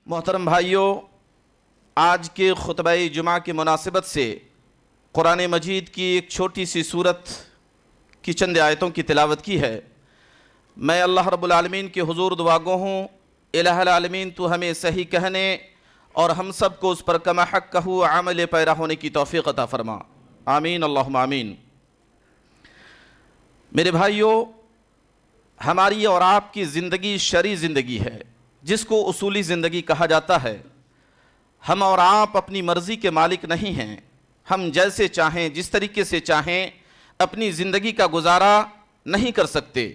محترم بھائیوں، آج کے خطبہ جمعہ کی مناسبت سے قرآن مجید کی ایک چھوٹی سی سورت کی چند آیتوں کی تلاوت کی ہے۔ میں اللہ رب العالمین کے حضور دعا گو ہوں، الہ العالمین تو ہمیں صحیح کہنے اور ہم سب کو اس پر کما حق کہو عمل پیرا ہونے کی توفیق عطا فرما، آمین اللہم آمین۔ میرے بھائیوں، ہماری اور آپ کی زندگی شرعی زندگی ہے، جس کو اصولی زندگی کہا جاتا ہے۔ ہم اور آپ اپنی مرضی کے مالک نہیں ہیں، ہم جیسے چاہیں جس طریقے سے چاہیں اپنی زندگی کا گزارا نہیں کر سکتے،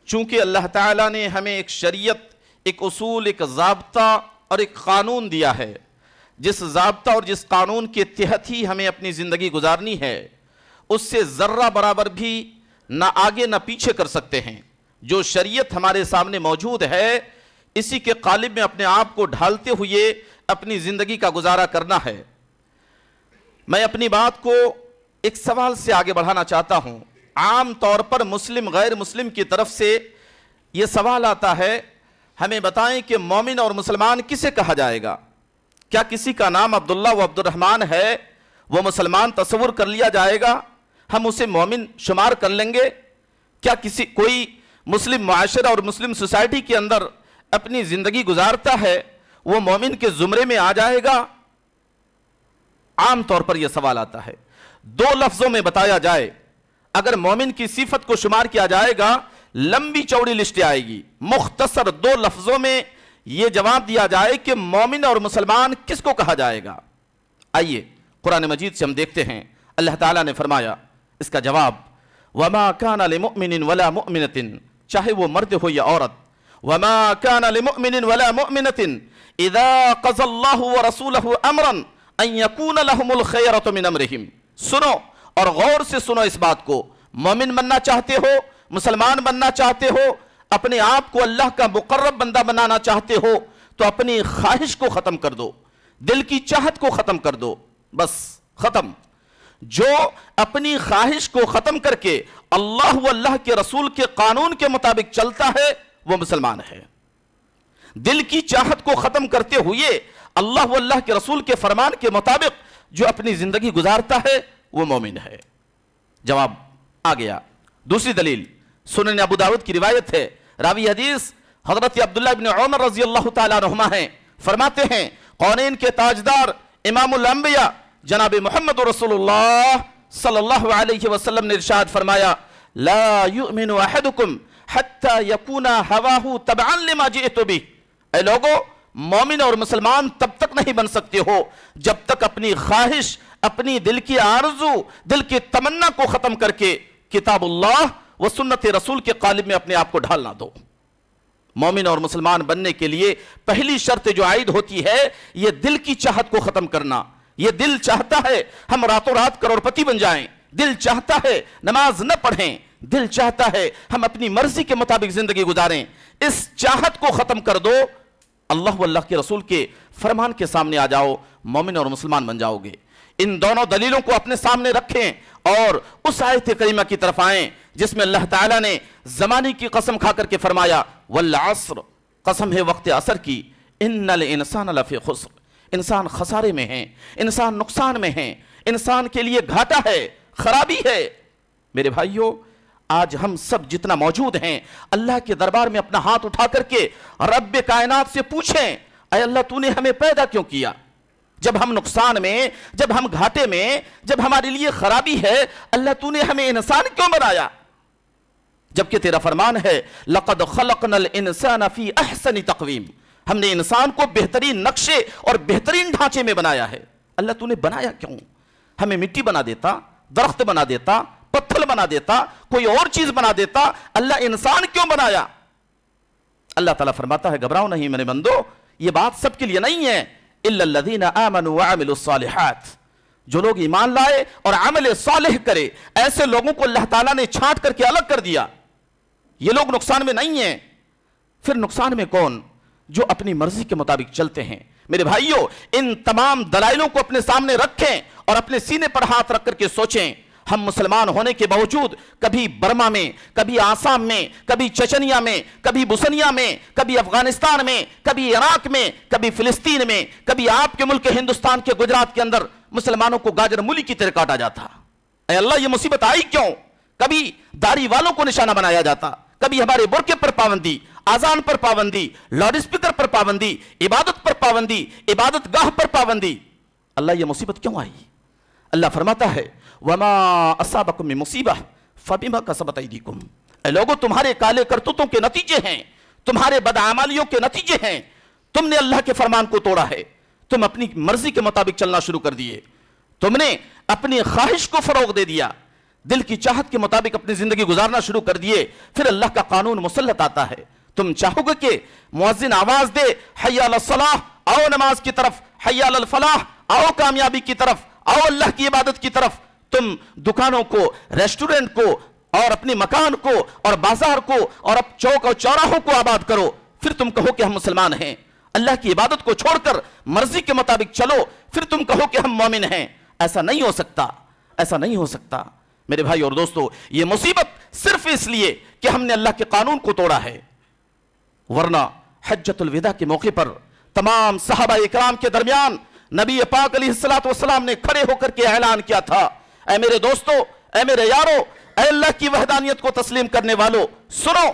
چونکہ اللہ تعالیٰ نے ہمیں ایک شریعت، ایک اصول، ایک ضابطہ اور ایک قانون دیا ہے۔ جس ضابطہ اور جس قانون کے تحت ہی ہمیں اپنی زندگی گزارنی ہے، اس سے ذرہ برابر بھی نہ آگے نہ پیچھے کر سکتے ہیں۔ جو شریعت ہمارے سامنے موجود ہے، اسی کے قالب میں اپنے آپ کو ڈھالتے ہوئے اپنی زندگی کا گزارا کرنا ہے۔ میں اپنی بات کو ایک سوال سے آگے بڑھانا چاہتا ہوں۔ عام طور پر مسلم غیر مسلم کی طرف سے یہ سوال آتا ہے، ہمیں بتائیں کہ مومن اور مسلمان کسے کہا جائے گا؟ کیا کسی کا نام عبداللہ و عبد الرحمن ہے، وہ مسلمان تصور کر لیا جائے گا، ہم اسے مومن شمار کر لیں گے؟ کیا کوئی مسلم معاشرہ اور مسلم سوسائٹی کے اندر اپنی زندگی گزارتا ہے، وہ مومن کے زمرے میں آ جائے گا؟ عام طور پر یہ سوال آتا ہے۔ دو لفظوں میں بتایا جائے، اگر مومن کی صفت کو شمار کیا جائے گا، لمبی چوڑی لسٹ آئے گی۔ مختصر دو لفظوں میں یہ جواب دیا جائے کہ مومن اور مسلمان کس کو کہا جائے گا؟ آئیے قرآن مجید سے ہم دیکھتے ہیں، اللہ تعالیٰ نے فرمایا اس کا جواب، وَمَا كَانَ لِمُؤْمِنٍ وَلَا مُؤْمِنَةٍ، چاہے وہ مرد ہو یا عورت، وَمَا كَانَ لِمُؤْمِنٍ وَلَا مُؤْمِنَةٍ إِذَا قَضَى اللَّهُ وَرَسُولَهُ أَمْرًا أَن يَكُونَ لَهُمُ الْخِيَرَةُ مِنْ أَمْرِهِمْ۔ سنو اور غور سے سنو اس بات کو، مومن بننا چاہتے ہو، مسلمان بننا چاہتے ہو، اپنے آپ کو اللہ کا مقرب بندہ بنانا چاہتے ہو، تو اپنی خواہش کو ختم کر دو، دل کی چاہت کو ختم کر دو، بس ختم۔ جو اپنی خواہش کو ختم کر کے اللہ و اللہ کے رسول کے قانون کے مطابق چلتا ہے، وہ مسلمان ہے۔ دل کی چاہت کو ختم کرتے ہوئے اللہ و اللہ کے رسول کے فرمان کے مطابق جو اپنی زندگی گزارتا ہے، وہ مومن ہے۔ جواب آ گیا۔ دوسری دلیل سنن ابو داؤد کی روایت ہے، راوی حدیث حضرت عبداللہ ابن عمر رضی اللہ تعالیٰ عنہما ہیں، فرماتے ہیں قونین کے تاجدار امام الانبیاء جناب محمد رسول اللہ صلی اللہ علیہ وسلم نے ارشاد فرمایا، لا یؤمن احدکم حتی یکون ہواہ تبعا لما جئت بہ۔ اے لوگو، مومن اور مسلمان تب تک نہیں بن سکتے ہو جب تک اپنی خواہش، اپنی دل کی آرزو، دل کی تمنا کو ختم کر کے کتاب اللہ و سنت رسول کے قالب میں اپنے آپ کو ڈھال نہ دو۔ مومن اور مسلمان بننے کے لیے پہلی شرط جو عائد ہوتی ہے، یہ دل کی چاہت کو ختم کرنا۔ یہ دل چاہتا ہے ہم راتوں رات کروڑپتی بن جائیں، دل چاہتا ہے نماز نہ پڑھیں، دل چاہتا ہے ہم اپنی مرضی کے مطابق زندگی گزاریں۔ اس چاہت کو ختم کر دو، اللہ و اللہ کے رسول کے فرمان کے سامنے آ جاؤ، مومن اور مسلمان بن جاؤ گے۔ ان دونوں دلیلوں کو اپنے سامنے رکھیں اور اس آیت کریمہ کی طرف آئیں جس میں اللہ تعالیٰ نے زمانے کی قسم کھا کر کے فرمایا، والعصر، قسم ہے وقت عصر کی، ان الانسان لفی خسر، انسان خسارے میں ہے، انسان نقصان میں ہے، انسان کے لیے گھاٹا ہے، خرابی ہے۔ میرے بھائیوں، آج ہم سب جتنا موجود ہیں، اللہ کے دربار میں اپنا ہاتھ اٹھا کر کے رب کائنات سے پوچھیں، اے اللہ تو نے ہمیں پیدا کیوں کیا؟ جب ہم نقصان میں، جب ہم گھاٹے میں، جب ہمارے لیے خرابی ہے، اللہ تو نے ہمیں انسان کیوں بنایا؟ جبکہ تیرا فرمان ہے، لَقَدْ خَلَقْنَا الْإِنسَانَ فِي أَحْسَنِ تَقْوِيمٍ، ہم نے انسان کو بہترین نقشے اور بہترین ڈھانچے میں بنایا ہے۔ اللہ تو نے بنایا کیوں؟ ہمیں مٹی بنا دیتا، درخت بنا دیتا، پتھر بنا دیتا، کوئی اور چیز بنا دیتا، اللہ انسان کیوں بنایا؟ اللہ تعالیٰ فرماتا ہے، گھبراؤ نہیں میرے بندو، یہ بات سب کے لیے نہیں ہے، إِلَّا الَّذِينَ آمَنُوا وَعَمِلُوا الصَّالِحَاتِ، جو لوگ ایمان لائے اور عمل صالح کرے، ایسے لوگوں کو اللہ تعالیٰ نے چھانٹ کر کے الگ کر دیا۔ یہ لوگ نقصان میں نہیں ہیں۔ پھر نقصان میں کون؟ جو اپنی مرضی کے مطابق چلتے ہیں۔ میرے بھائیوں، ان تمام دلائلوں کو اپنے سامنے رکھیں اور اپنے سینے پر ہاتھ رکھ کر کے سوچیں، ہم مسلمان ہونے کے باوجود کبھی برما میں، کبھی آسام میں، کبھی چچنیا میں، کبھی بوسنیا میں، کبھی افغانستان میں، کبھی عراق میں، کبھی فلسطین میں، کبھی آپ کے ملک ہندوستان کے گجرات کے اندر مسلمانوں کو گاجر مولی کی طرح کاٹا جاتا۔ اے اللہ یہ مصیبت آئی کیوں؟ کبھی داڑھی والوں کو نشانہ بنایا جاتا، کبھی ہمارے برقعے پر پابندی، اذان پر پابندی، لاؤڈ اسپیکر پر پابندی، عبادت پر پابندی، عبادت گاہ پر پابندی۔ اللہ یہ مصیبت کیوں آئی؟ اللہ فرماتا ہے وَمَا أَصَابَكُم مِّن مُّصِيبَةٍ فَبِمَا كَسَبَتْ أَيْدِيكُمْ، اے لوگوں تمہارے کالے کرتوتوں کے نتیجے ہیں، تمہارے بدعمالیوں کے نتیجے ہیں، تم نے اللہ کے فرمان کو توڑا ہے، تم اپنی مرضی کے مطابق چلنا شروع کر دیے، تم نے اپنی خواہش کو فروغ دے دیا، دل کی چاہت کے مطابق اپنی زندگی گزارنا شروع کر دیے، پھر اللہ کا قانون مسلط آتا ہے۔ تم چاہو گے کہ مؤذن آواز دے حی علی الصلاح، آؤ نماز کی طرف، حی علی الفلاح، آؤ کامیابی کی طرف، آؤ اللہ کی عبادت کی طرف، تم دکانوں کو، ریسٹورنٹ کو اور اپنے مکان کو اور بازار کو اور اب چوک اور چوراہوں کو آباد کرو، پھر تم کہو کہ ہم مسلمان ہیں، اللہ کی عبادت کو چھوڑ کر مرضی کے مطابق چلو، پھر تم کہو کہ ہم مومن ہیں۔ ایسا نہیں ہو سکتا، ایسا نہیں ہو سکتا میرے بھائی اور دوستو۔ یہ مصیبت صرف اس لیے کہ ہم نے اللہ کے قانون کو توڑا ہے، ورنہ حجۃ الوداع کے موقع پر تمام صحابہ اکرام کے درمیان نبی پاک علیہ السلام نے کھڑے ہو کر کے اعلان کیا تھا، اے میرے دوستو، اے میرے یارو، اے اللہ کی وحدانیت کو تسلیم کرنے والو، سنو،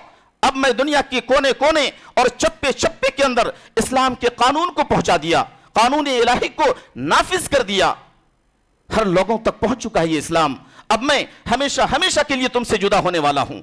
اب میں دنیا کے کونے کونے اور چپے چپے کے اندر اسلام کے قانون کو پہنچا دیا، قانون الہی کو نافذ کر دیا، ہر لوگوں تک پہنچ چکا ہے یہ اسلام۔ اب میں ہمیشہ ہمیشہ کے لیے تم سے جدا ہونے والا ہوں،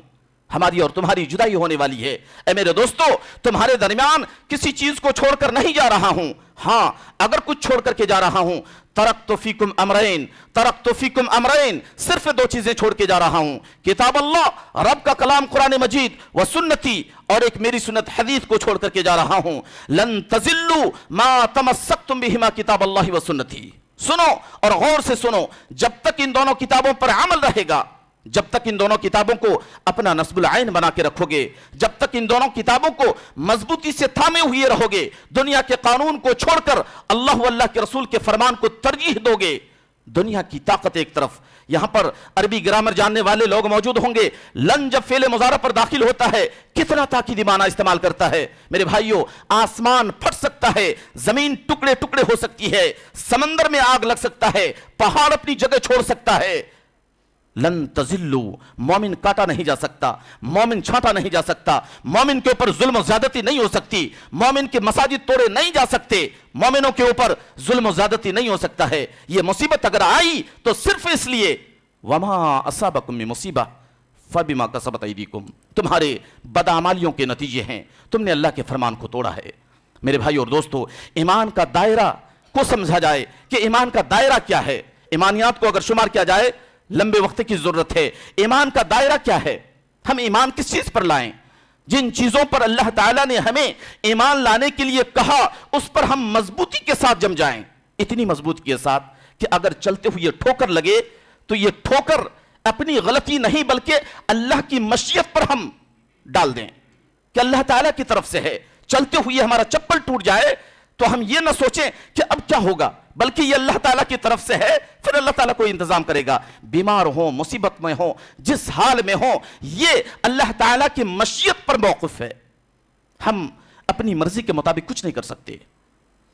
ہماری اور تمہاری جدائی ہونے والی ہے۔ اے میرے دوستو، تمہارے درمیان کسی چیز کو چھوڑ کر نہیں جا رہا ہوں، ہاں اگر کچھ چھوڑ کر کے جا رہا ہوں، ترکت فیکم امرین، ترکت فیکم امرین، صرف دو چیزیں چھوڑ کے جا رہا ہوں، کتاب اللہ، رب کا کلام قرآن مجید، و سنتی، اور ایک میری سنت حدیث کو چھوڑ کر کے جا رہا ہوں۔ لن تزلوا ما تمسکتم بہما کتاب اللہ و سنتی۔ سنو اور غور سے سنو، جب تک ان دونوں کتابوں پر عمل رہے گا، جب تک ان دونوں کتابوں کو اپنا نصب العین بنا کے رکھو گے، جب تک ان دونوں کتابوں کو مضبوطی سے تھامے ہوئے رہو گے، دنیا کے قانون کو چھوڑ کر اللہ و اللہ کے رسول کے فرمان کو ترجیح دو گے، دنیا کی طاقت ایک طرف، یہاں پر عربی گرامر جاننے والے لوگ موجود ہوں گے، لن جب فعل مضارع پر داخل ہوتا ہے کتنا تاکیدی معنی استعمال کرتا ہے میرے بھائیوں۔ آسمان پھٹ سکتا ہے، زمین ٹکڑے ٹکڑے ہو سکتی ہے، سمندر میں آگ لگ سکتا ہے، پہاڑ اپنی جگہ چھوڑ سکتا ہے، لن تزلو، مومن کاٹا نہیں جا سکتا، مومن چھانٹا نہیں جا سکتا، مومن کے اوپر ظلم و زیادتی نہیں ہو سکتی، مومن کے مساجد توڑے نہیں جا سکتے، مومنوں کے اوپر ظلم و زیادتی نہیں ہو سکتا ہے۔ یہ مصیبت اگر آئی تو صرف اس لیے وما اصابکم من مصیبہ فبما کسبت ایدیکم، تمہارے بدعمالیوں کے نتیجے ہیں، تم نے اللہ کے فرمان کو توڑا ہے۔ میرے بھائی اور دوستو، ایمان کا دائرہ کو سمجھا جائے کہ ایمان کا دائرہ کیا ہے، ایمانیات کو اگر شمار کیا جائے لمبے وقت کی ضرورت ہے۔ ایمان کا دائرہ کیا ہے؟ ہم ایمان کس چیز پر لائیں؟ جن چیزوں پر اللہ تعالیٰ نے ہمیں ایمان لانے کے لیے کہا اس پر ہم مضبوطی کے ساتھ جم جائیں، اتنی مضبوطی کے ساتھ کہ اگر چلتے ہوئے ٹھوکر لگے تو یہ ٹھوکر اپنی غلطی نہیں بلکہ اللہ کی مشیت پر ہم ڈال دیں کہ اللہ تعالیٰ کی طرف سے ہے، چلتے ہوئے ہمارا چپل ٹوٹ جائے تو ہم یہ نہ سوچیں کہ اب کیا ہوگا، بلکہ یہ اللہ تعالیٰ کی طرف سے ہے، پھر اللہ تعالیٰ کوئی انتظام کرے گا۔ بیمار ہوں، مصیبت میں ہوں، جس حال میں ہوں، یہ اللہ تعالیٰ کی مشیت پر موقف ہے، ہم اپنی مرضی کے مطابق کچھ نہیں کر سکتے۔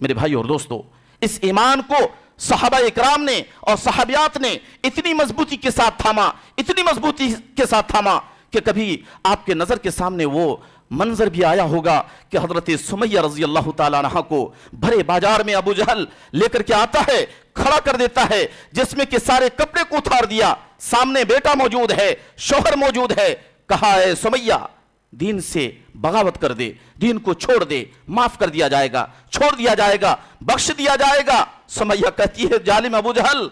میرے بھائی اور دوستو، اس ایمان کو صحابہ اکرام نے اور صحابیات نے اتنی مضبوطی کے ساتھ تھاما، اتنی مضبوطی کے ساتھ تھاما کہ کبھی آپ کے نظر کے سامنے وہ منظر بھی آیا ہوگا کہ حضرت سمیہ رضی اللہ تعالیٰ عنہ کو بھرے بازار میں ابو جہل لے کر کے آتا ہے، کھڑا کر دیتا ہے، جس میں کہ سارے کپڑے کو اتار دیا، سامنے بیٹا موجود ہے، شوہر موجود ہے، کہا اے سمیہ دین سے بغاوت کر دے، دین کو چھوڑ دے، معاف کر دیا جائے گا، چھوڑ دیا جائے گا، بخش دیا جائے گا۔ سمیہ کہتی ہے ظالم ابو جہل،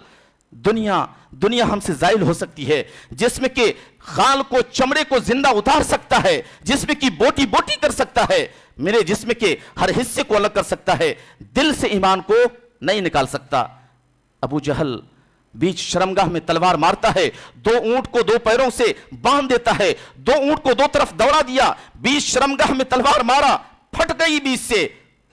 دنیا ہم سے زائل ہو سکتی ہے، جس میں کہ خال کو چمڑے کو زندہ اتار سکتا ہے، جس میں کہ بوٹی بوٹی کر سکتا ہے، میرے جسم کے ہر حصے کو الگ کر سکتا ہے، دل سے ایمان کو نہیں نکال سکتا۔ ابو جہل بیچ شرمگاہ میں تلوار مارتا ہے، دو اونٹ کو دو پیروں سے باندھ دیتا ہے، دو اونٹ کو دو طرف دوڑا دیا، بیچ شرمگاہ میں تلوار مارا، پھٹ گئی بیچ سے۔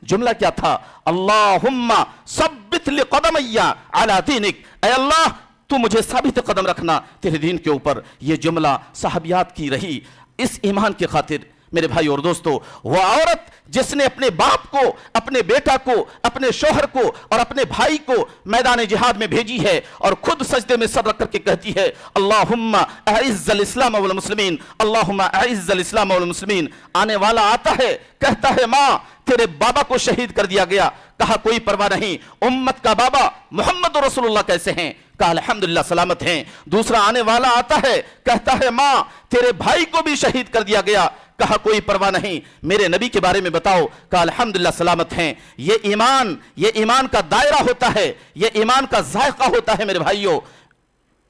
جملہ کیا تھا؟ اللہم ثبت لقدمی علی دینک، اے اللہ تو مجھے ثابت قدم رکھنا تیرے دین کے اوپر. یہ جملہ صحابیات کی رہی اس ایمان کی خاطر. میرے بھائی اور دوستو، وہ عورت جس نے اپنے باپ کو، اپنے بیٹا کو، اپنے شوہر کو اور اپنے بھائی کو میدان جہاد میں بھیجی ہے اور خود سجدے میں سر رکھ کر کے کہتی ہے اللہم اعز الاسلام والمسلمین، اللہم اعز الاسلام والمسلمین. آنے والا آتا ہے، کہتا ہے ماں تیرے بابا کو شہید کر دیا گیا. کہا کوئی پرواہ نہیں، امت کا بابا محمد رسول اللہ کیسے ہیں؟ کہا الحمدللہ سلامت ہیں. دوسرا آنے والا آتا ہے، کہتا ہے ماں تیرے بھائی کو بھی شہید کر دیا گیا. کہا کوئی پرواہ نہیں، میرے نبی کے بارے میں بتاؤ. کہا الحمدللہ سلامت ہیں. یہ ایمان کا دائرہ ہوتا ہے، یہ ایمان کا ذائقہ ہوتا ہے میرے بھائیوں.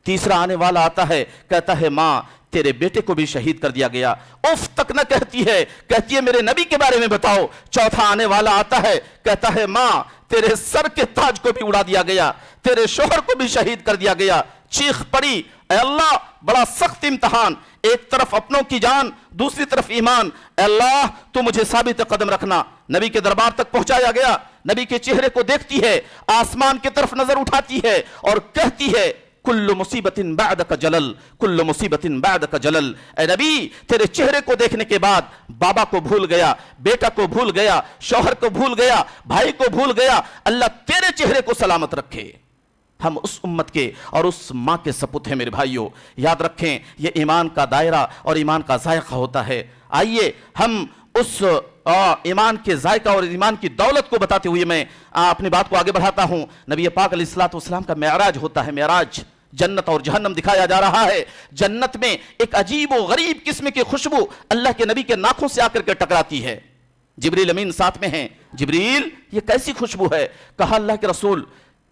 تیسرا آنے والا آتا ہے، کہتا ہے ماں تیرے بیٹے کو بھی شہید کر دیا گیا. اف تک نہ کہتی ہے، کہتی ہے میرے نبی کے بارے میں بتاؤ. چوتھا آنے والا آتا ہے، کہتا ہے ماں تیرے سر کے تاج کو بھی اڑا دیا گیا، تیرے شوہر کو بھی شہید کر دیا گیا. چیخ پڑی اے اللہ بڑا سخت امتحان، ایک طرف اپنوں کی جان، دوسری طرف ایمان. اے اللہ تو مجھے ثابت قدم رکھنا. نبی کے دربار تک پہنچایا گیا. نبی کے چہرے کو دیکھتی ہے، آسمان کی طرف نظر اٹھاتی ہے اور کہتی ہے کل مصیبت بعدک جلل، کل مصیبت بعدک جلل. اے نبی تیرے چہرے کو دیکھنے کے بعد بابا کو بھول گیا، بیٹا کو بھول گیا، شوہر کو بھول گیا، بھائی کو بھول گیا. اللہ تیرے چہرے کو سلامت رکھے. ہم اس امت کے اور اس ماں کے سپوت ہیں میرے بھائیوں. یاد رکھیں یہ ایمان کا دائرہ اور ایمان کا ذائقہ ہوتا ہے. آئیے ہم اس ایمان کے ذائقہ اور ایمان کی دولت کو بتاتے ہوئے میں اپنی بات کو آگے بڑھاتا ہوں. نبی پاک علیہ الصلوۃ والسلام کا معراج ہوتا ہے. معراج جنت اور جہنم دکھایا جا رہا ہے. جنت میں ایک عجیب و غریب قسم کی خوشبو اللہ کے نبی کے ناخوں سے آ کر کے ٹکراتی ہے. جبریل امین ساتھ میں ہیں. جبریل یہ کیسی خوشبو ہے؟ کہا اللہ کے رسول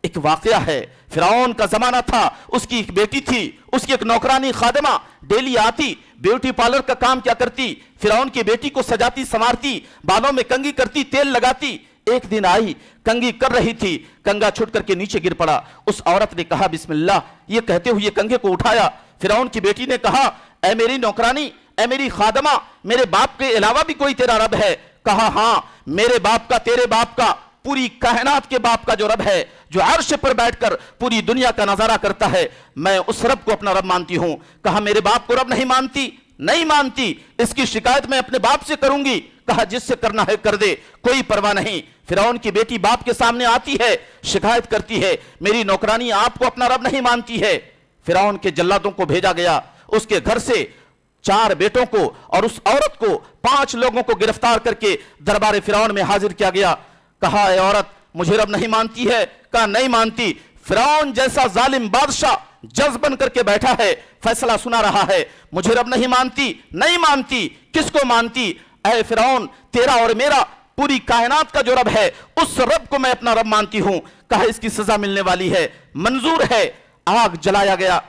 ایک واقعہ ہے. فرعون کا زمانہ تھا، اس کی ایک بیٹی تھی، اس کی ایک نوکرانی خادمہ ڈیلی آتی، بیوٹی پارلر کا کام کیا کرتی، فرعون کی بیٹی کو سجاتی سنوارتی، بالوں میں کنگھی کرتی، تیل لگاتی. ایک دن آئی، کنگھی کر رہی تھی، کنگا چھٹ کر کے نیچے گر پڑا. اس عورت نے کہا بسم اللہ، یہ کہتے ہوئے کنگھے کو اٹھایا. فرعون کی بیٹی نے کہا اے میری نوکرانی، اے میری خادمہ، میرے باپ کے علاوہ بھی کوئی تیرا رب ہے؟ کہا ہاں، میرے باپ کا، تیرے باپ کا، پوری کائنات کے باپ کا جو رب ہے، جو عرش پر بیٹھ کر پوری دنیا کا نظارہ کرتا ہے، میں اس رب کو اپنا رب مانتی ہوں. کہا میرے باپ کو رب نہیں مانتی؟ نہیں مانتی. اس کی شکایت میں اپنے باپ سے کروں گی. کہا جس سے کرنا ہے کر دے، کوئی پرواہ نہیں. فرعون کی بیٹی باپ کے سامنے آتی ہے، شکایت کرتی ہے میری نوکرانی آپ کو اپنا رب نہیں مانتی ہے. فرعون کے جلادوں کو بھیجا گیا، اس کے گھر سے 4 بیٹوں کو اور اس عورت کو 5 لوگوں کو گرفتار کر کے دربار فرعون میں حاضر کیا گیا. کہا اے عورت مجھے رب نہیں مانتی ہے؟ کہا نہیں مانتی. فرعون جیسا ظالم بادشاہ جج بن کر کے بیٹھا ہے، فیصلہ سنا رہا ہے. مجھے رب نہیں مانتی؟ نہیں مانتی. کس کو مانتی؟ اے فرعون تیرا اور میرا پوری کائنات کا جو رب ہے اس رب کو میں اپنا رب مانتی ہوں. کہا اس کی سزا ملنے والی ہے، منظور ہے. آگ جلایا گیا،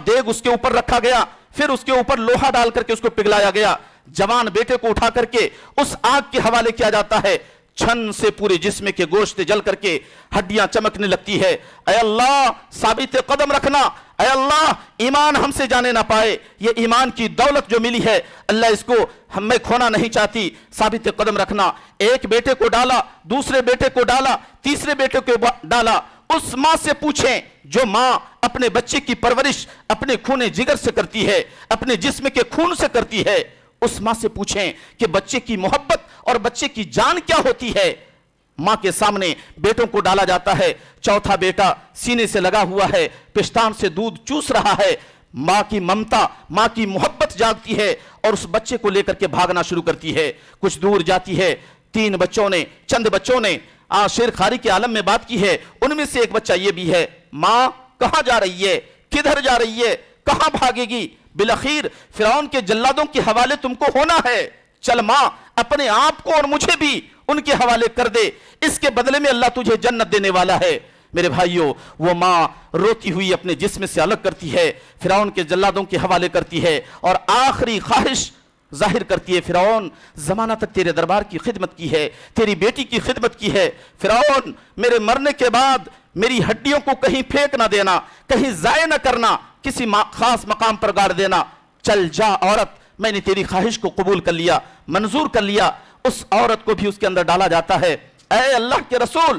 دیگ اس کے اوپر رکھا گیا، پھر اس کے اوپر لوہا ڈال کر کے اس کو پگھلایا گیا. جوان بیٹے کو اٹھا کر کے اس آگ کے حوالے کیا جاتا ہے. چھن سے پورے جسم کے گوشت جل کر کے ہڈیاں چمکنے لگتی ہے. اے اللہ ثابت قدم رکھنا، اے اللہ ایمان ہم سے جانے نہ پائے. یہ ایمان کی دولت جو ملی ہے اللہ اس کو ہمیں کھونا نہیں چاہتی. ثابت قدم رکھنا. ایک بیٹے کو ڈالا، دوسرے بیٹے کو ڈالا، تیسرے بیٹے کو ڈالا. اس ماں سے پوچھیں جو ماں اپنے بچے کی پرورش اپنے خون جگر سے کرتی ہے، اپنے جسم کے خون سے کرتی ہے. اس ماں سے پوچھیں کہ بچے کی محبت اور بچے کی جان کیا ہوتی ہے. ماں کے سامنے بیٹوں کو ڈالا جاتا ہے. چوتھا بیٹا سینے سے لگا ہوا ہے، پشتان سے دودھ چوس رہا ہے. ماں کی ممتا، ماں کی محبت جاگتی ہے اور اس بچے کو لے کر کے بھاگنا شروع کرتی ہے. کچھ دور جاتی ہے. 3 بچوں نے، چند بچوں نے شیر خاری کے عالم میں بات کی ہے. ان میں سے ایک بچہ یہ بھی ہے ماں کہاں جا رہی ہے، کدھر جا رہی ہے، کہاں بھاگے گی؟ بالخیر فرعون کے جلادوں کے حوالے تم کو ہونا ہے. چل ماں اپنے آپ کو اور مجھے بھی ان کے حوالے کر دے، اس کے بدلے میں اللہ تجھے جنت دینے والا ہے. میرے بھائیوں وہ ماں روتی ہوئی اپنے جسم سے الگ کرتی ہے، فرعون کے جلادوں کے حوالے کرتی ہے اور آخری خواہش ظاہر کرتی ہے. فرعون زمانہ تک تیرے دربار کی خدمت کی ہے، تیری بیٹی کی خدمت کی ہے. فرعون میرے مرنے کے بعد میری ہڈیوں کو کہیں پھینک نہ دینا، کہیں ضائع نہ کرنا، کسی خاص مقام پر گاڑ دینا. چل جا عورت، میں نے تیری خواہش کو قبول کر لیا، منظور کر لیا. اس عورت کو بھی اس کے اندر ڈالا جاتا ہے. اے اللہ کے رسول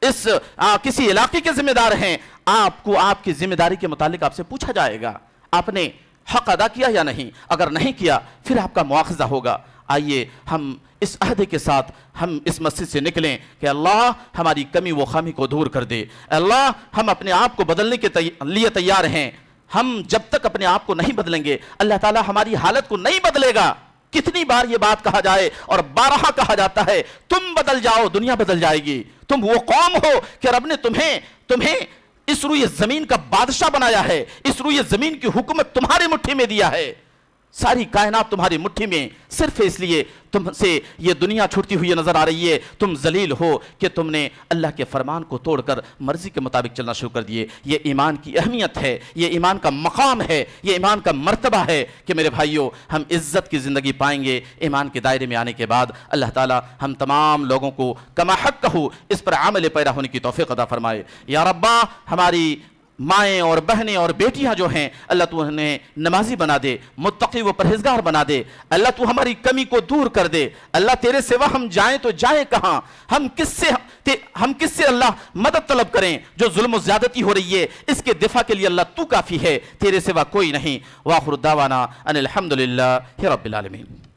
اس کسی علاقے کے ذمہ دار ہیں، آپ کو آپ کی ذمہ داری کے متعلق آپ سے پوچھا جائے گا، آپ نے حق ادا کیا یا نہیں؟ اگر نہیں کیا پھر آپ کا مواخذہ ہوگا۔ آئیے ہم اس عہدے کے ساتھ ہم اس مسجد سے نکلیں کہ اللہ ہماری کمی و خامی کو دور کر دے، اللہ ہم اپنے آپ کو بدلنے کے لیے تیار ہیں۔ ہم جب تک اپنے آپ کو نہیں بدلیں گے اللہ تعالیٰ ہماری حالت کو نہیں بدلے گا۔ کتنی بار یہ بات کہا جائے اور بارہا کہا جاتا ہے، تم بدل جاؤ دنیا بدل جائے گی۔ تم وہ قوم ہو کہ رب نے تمہیں اس روئے زمین کا بادشاہ بنایا ہے، اس روئے زمین کی حکومت تمہارے مٹھی میں دیا ہے، ساری کائنات تمہاری مٹھی میں، صرف اس لیے تم سے یہ دنیا چھوٹتی ہوئی نظر آ رہی ہے، تم ذلیل ہو کہ تم نے اللہ کے فرمان کو توڑ کر مرضی کے مطابق چلنا شروع کر دیے۔ یہ ایمان کی اہمیت ہے، یہ ایمان کا مقام ہے، یہ ایمان کا مرتبہ ہے کہ میرے بھائیوں ہم عزت کی زندگی پائیں گے ایمان کے دائرے میں آنے کے بعد۔ اللہ تعالیٰ ہم تمام لوگوں کو کما حق کہو اس پر عمل پیرا ہونے کی توفیق عطا فرمائے۔ یا ربا ہماری مائیں اور بہنیں اور بیٹیاں جو ہیں اللہ تو انہیں نمازی بنا دے، متقی و پرہیزگار بنا دے، اللہ تو ہماری کمی کو دور کر دے۔ اللہ تیرے سوا ہم جائیں تو جائیں کہاں؟ ہم کس سے اللہ مدد طلب کریں؟ جو ظلم و زیادتی ہو رہی ہے اس کے دفاع کے لیے اللہ تو کافی ہے، تیرے سوا کوئی نہیں۔ وآخر دعوانا ان الحمدللہ رب العالمین۔